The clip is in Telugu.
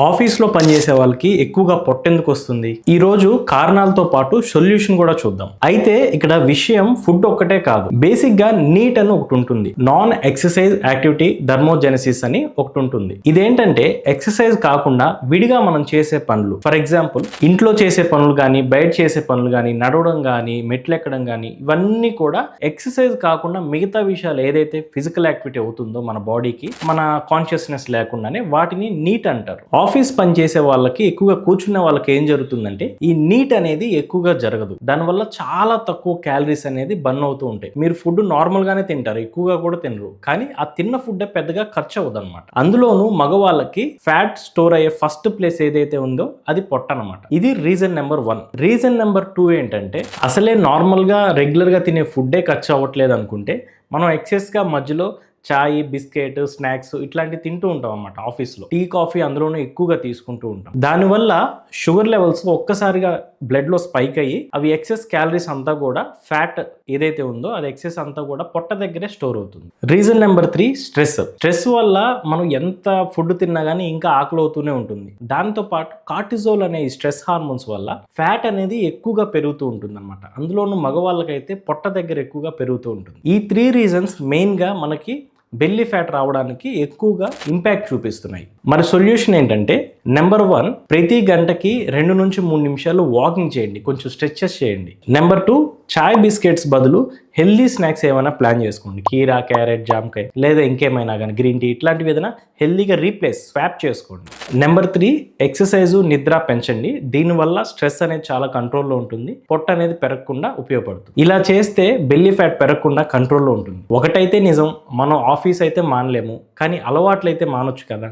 ఆఫీస్లో పనిచేసే వాళ్ళకి ఎక్కువగా పొట్టెందుకు వస్తుంది? ఈ రోజు కారణాలతో పాటు సొల్యూషన్ కూడా చూద్దాం. అయితే ఇక్కడ విషయం ఫుడ్ ఒక్కటే కాదు. బేసిక్ గా నీట్ అని ఒకటి ఉంటుంది. నాన్ ఎక్సర్సైజ్ యాక్టివిటీ థర్మోజెనసిస్ అని ఒకటి ఉంటుంది. ఇదేంటంటే ఎక్సర్సైజ్ కాకుండా విడిగా మనం చేసే పనులు. ఫర్ ఎగ్జాంపుల్ ఇంట్లో చేసే పనులు కానీ, బయట చేసే పనులు కానీ, నడవడం కానీ, మెట్లు ఎక్కడం కానీ, ఇవన్నీ కూడా ఎక్సర్సైజ్ కాకుండా మిగతా విషయాలు ఏదైతే ఫిజికల్ యాక్టివిటీ అవుతుందో మన బాడీకి, మన కాన్షియస్నెస్ లేకుండానే వాటిని నీట్ అంటారు. ఆఫీస్ పని చేసే వాళ్ళకి, ఎక్కువగా కూర్చునే వాళ్ళకి ఏం జరుగుతుందంటే ఈ నీట్ అనేది ఎక్కువగా జరగదు. దానివల్ల చాలా తక్కువ క్యాలరీస్ అనేది బర్న్ అవుతూ ఉంటాయి. మీరు ఫుడ్ నార్మల్ గానే తింటారు, ఎక్కువగా కూడా తినరు, కానీ ఆ తిన్న ఫుడ్ పెద్దగా ఖర్చు అవ్వదు అనమాట. అందులోనూ మగవాళ్ళకి ఫ్యాట్ స్టోర్ అయ్యే ఫస్ట్ ప్లేస్ ఏదైతే ఉందో అది పొట్ట అనమాట. ఇది రీజన్ నెంబర్ 1. రీజన్ నెంబర్ 2 ఏంటంటే అసలే నార్మల్ గా రెగ్యులర్ గా తినే ఫుడ్డే ఖర్చు అవ్వట్లేదు అనుకుంటే మనం ఎక్సెస్ గా మధ్యలో చాయ్, బిస్కెట్, స్నాక్స్ ఇట్లాంటివి తింటూ ఉంటాం అన్నమాట. ఆఫీస్లో టీ, కాఫీ అందులోనూ ఎక్కువగా తీసుకుంటూ ఉంటాం. దానివల్ల షుగర్ లెవెల్స్ ఒక్కసారిగా బ్లడ్ లో స్పైక్ అయ్యి అవి ఎక్సెస్ క్యాలరీస్ అంతా కూడా ఫ్యాట్ ఏదైతే ఉందో అది ఎక్సెస్ అంతా కూడా పొట్ట దగ్గరే స్టోర్ అవుతుంది. Reason number 3 stress. స్ట్రెస్ వల్ల మనం ఎంత ఫుడ్ తిన్నా గానీ ఇంకా ఆకలి అవుతూనే ఉంటుంది. దాంతో పాటు కార్టిజోల్ అనే స్ట్రెస్ హార్మోన్స్ వల్ల ఫ్యాట్ అనేది ఎక్కువగా పెరుగుతూ ఉంటుంది అనమాట. అందులోనూ మగవాళ్ళకైతే పొట్ట దగ్గర ఎక్కువగా పెరుగుతూ ఉంటుంది. ఈ 3 రీజన్స్ మెయిన్ గా మనకి బెల్లీ ఫ్యాట్ రావడానికి ఎక్కువగా ఇంపాక్ట్ చూపిస్తున్నాయి. మరి సొల్యూషన్ ఏంటంటే నెంబర్ 1, ప్రతి గంటకి 2 నుంచి 3 నిమిషాలు వాకింగ్ చేయండి, కొంచెం స్ట్రెచెస్ చేయండి. నెంబర్ 2, చాయ్ బిస్కెట్స్ బదులు హెల్దీ స్నాక్స్ ఏమైనా ప్లాన్ చేసుకోండి. కీరా, క్యారెట్, జామకాయ లేదా ఇంకేమైనా కానీ గ్రీన్ టీ ఇట్లాంటివి ఏదైనా హెల్దీగా స్వాప్ చేసుకోండి. నెంబర్ 3, ఎక్సర్సైజు, నిద్ర పెంచండి. దీనివల్ల స్ట్రెస్ అనేది చాలా కంట్రోల్లో ఉంటుంది, పొట్ట అనేది పెరగకుండా ఉపయోగపడుతుంది. ఇలా చేస్తే బెల్లీ ఫ్యాట్ పెరగకుండా కంట్రోల్లో ఉంటుంది. ఒకటైతే నిజం, మనం ఆఫీస్ అయితే మానలేము, కానీ అలవాట్లు అయితే మానొచ్చు కదా.